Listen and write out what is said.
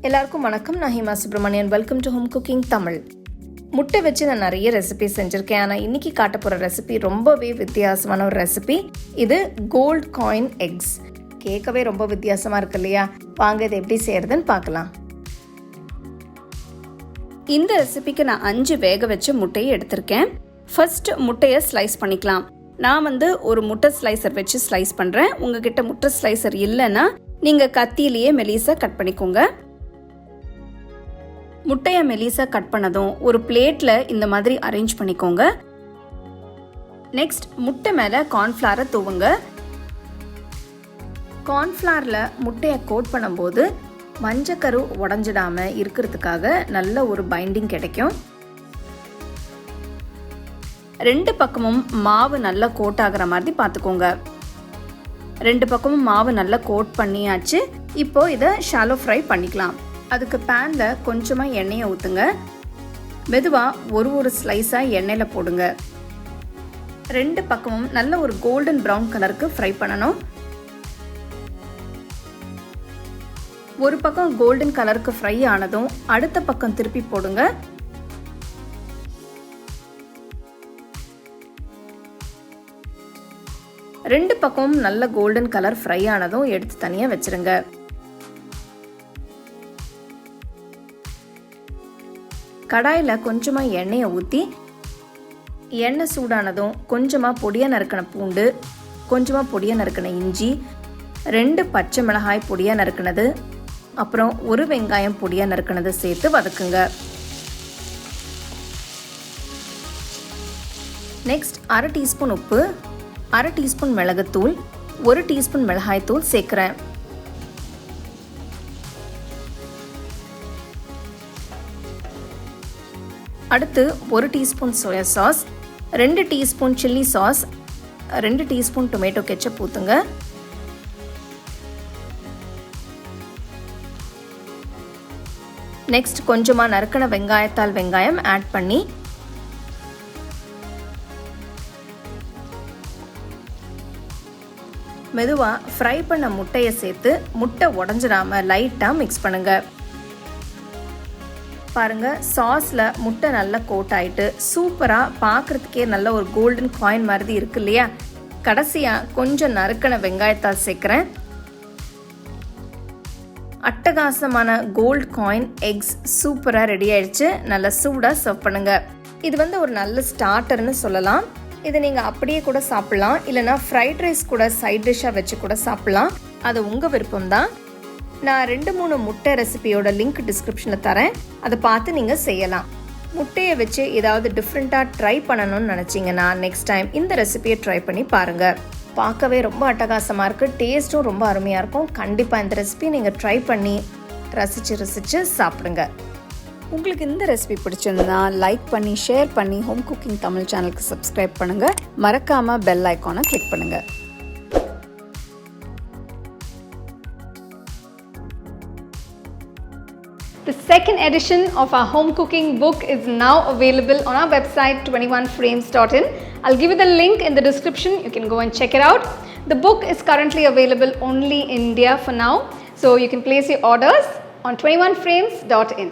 எல்லாருக்கும் வணக்கம். நான் Hima Subramanian. Welcome to home cooking Tamil. முட்டை வச்சு நான் நிறைய ரெசிபி செஞ்சுருக்கேன். ஆனால் இன்றைக்கி காட்ட போகிற ரெசிபி ரொம்பவே வித்தியாசமான ஒரு ரெசிபி. இது கோல்ட் காயின் எக்ஸ். கேட்கவே ரொம்ப வித்தியாசமாக இருக்கு இல்லையா? வாங்க இதை எப்படி செய்கிறதுன்னு பார்க்கலாம். இந்த ரெசிபிக்கு நான் 5 வேக வச்ச முட்டையை எடுத்திருக்கேன். ஃபர்ஸ்ட் முட்டையை ஸ்லைஸ் பண்ணிக்கலாம். நான் ஒரு முட்டை ஸ்லைசர் வச்சு ஸ்லைஸ் பண்ணுறேன். உங்ககிட்ட முட்டை ஸ்லைசர் இல்லைன்னா நீங்கள் கத்தியிலேயே மெலிசாக கட் பண்ணிக்கோங்க. முட்டையை மெலிசாக கட் பண்ணதும் ஒரு பிளேட்டில் இந்த மாதிரி அரேஞ்ச் பண்ணிக்கோங்க. நெக்ஸ்ட் முட்டை மேலே கார்ன்ஃப்ளவரை தூவுங்க. கார்ன்ஃப்ளவரில் முட்டையை கோட் பண்ணும்போது மஞ்சக்கரு உடஞ்சிடாமல் இருக்கிறதுக்காக நல்ல ஒரு பைண்டிங் கிடைக்கும். 2 பக்கமும் மாவு நல்லா கோட் ஆகிற மாதிரி பார்த்துக்கோங்க. 2 பக்கமும் மாவு நல்லா கோட் பண்ணியாச்சு. இப்போ இதை ஷாலோ ஃப்ரை பண்ணிக்கலாம். அதுக்கு பேனில் கொஞ்சமாக எண்ணெயை ஊற்றுங்க. மெதுவாக ஒரு ஸ்லைஸாக எண்ணெயில் போடுங்க. 2 பக்கமும் நல்ல ஒரு கோல்டன் ப்ரௌன் கலருக்கு ஃப்ரை பண்ணணும். ஒரு பக்கம் கோல்டன் கலருக்கு ஃப்ரை ஆனதும் அடுத்த பக்கம் திருப்பி போடுங்க. ரெண்டு பக்கமும் நல்ல கோல்டன் கலர் ஃப்ரை ஆனதும் எடுத்து தனியாக வச்சிருங்க. கடாயில் கொஞ்சமாக எண்ணெயை ஊற்றி எண்ணெய் சூடானதும் கொஞ்சமாக பொடியாக நறுக்கின பூண்டு, கொஞ்சமாக பொடியாக நறுக்கின இஞ்சி, 2 பச்சை மிளகாய் பொடியாக நறுக்கினது, அப்புறம் 1 வெங்காயம் பொடியாக நறுக்கினது சேர்த்து வதக்குங்க. நெக்ஸ்ட் 1/2 டீஸ்பூன் உப்பு, 1/2 டீஸ்பூன் மிளகுத்தூள், 1 டீஸ்பூன் மிளகாய்த்தூள் சேர்க்குறேன். அடுத்து 1 teaspoon soya sauce, 2 teaspoon chilli sauce, 2 teaspoon tomato ketchup ஊற்றுங்க. நெக்ஸ்ட் கொஞ்சமாக நறுக்கின வெங்காயத்தால் வெங்காயம் ஆட் பண்ணி மெதுவாக ஃப்ரை பண்ண முட்டையை சேர்த்து முட்டை உடஞ்சிடாமல் லைட்டாக மிக்ஸ் பண்ணுங்க. பாருங்கள், சாஸில் முட்டை நல்லா கோட் ஆகிட்டு சூப்பராக பார்க்குறதுக்கே நல்ல ஒரு கோல்டன் காயின் மாதிரி இருக்கு இல்லையா? கடைசியாக கொஞ்சம் நறுக்கின வெங்காயத்தால் சேர்க்குறேன். அட்டகாசமான கோல்ட் காயின் எக்ஸ் சூப்பராக ரெடி ஆயிடுச்சு. நல்லா சூடாக சர்வ் பண்ணுங்கள். இது ஒரு நல்ல ஸ்டார்டர்னு சொல்லலாம். இதை நீங்கள் அப்படியே கூட சாப்பிட்லாம், இல்லைனா ஃப்ரைட் ரைஸ் கூட சைட் டிஷ்ஷாக வச்சு கூட சாப்பிட்லாம். அது உங்கள் விருப்பம்தான். நான் 2-3 முட்டை ரெசிபியோட லிங்க் டிஸ்கிரிப்ஷனில் தரேன். அதை பார்த்து நீங்கள் செய்யலாம். முட்டையை வச்சு ஏதாவது டிஃப்ரெண்ட்டாக ட்ரை பண்ணணும்னு நினச்சிங்கன்னா நெக்ஸ்ட் டைம் இந்த ரெசிபியை ட்ரை பண்ணி பாருங்கள். பார்க்கவே ரொம்ப அட்டகாசமாக இருக்குது. டேஸ்ட்டும் ரொம்ப அருமையாக இருக்கும். கண்டிப்பாக இந்த ரெசிபி நீங்கள் ட்ரை பண்ணி ரசித்து சாப்பிடுங்க. உங்களுக்கு இந்த ரெசிபி பிடிச்சிருந்தா லைக் பண்ணி ஷேர் பண்ணி ஹோம் குக்கிங் தமிழ் சேனலுக்கு சப்ஸ்கிரைப் பண்ணுங்கள். மறக்காமல் பெல் ஐக்கானை கிளிக் பண்ணுங்கள். The second edition of our home cooking book is now available on our website 21frames.in. I'll give you the link in the description. You can go and check it out. The book is currently available only in India for now, so you can place your orders on 21frames.in.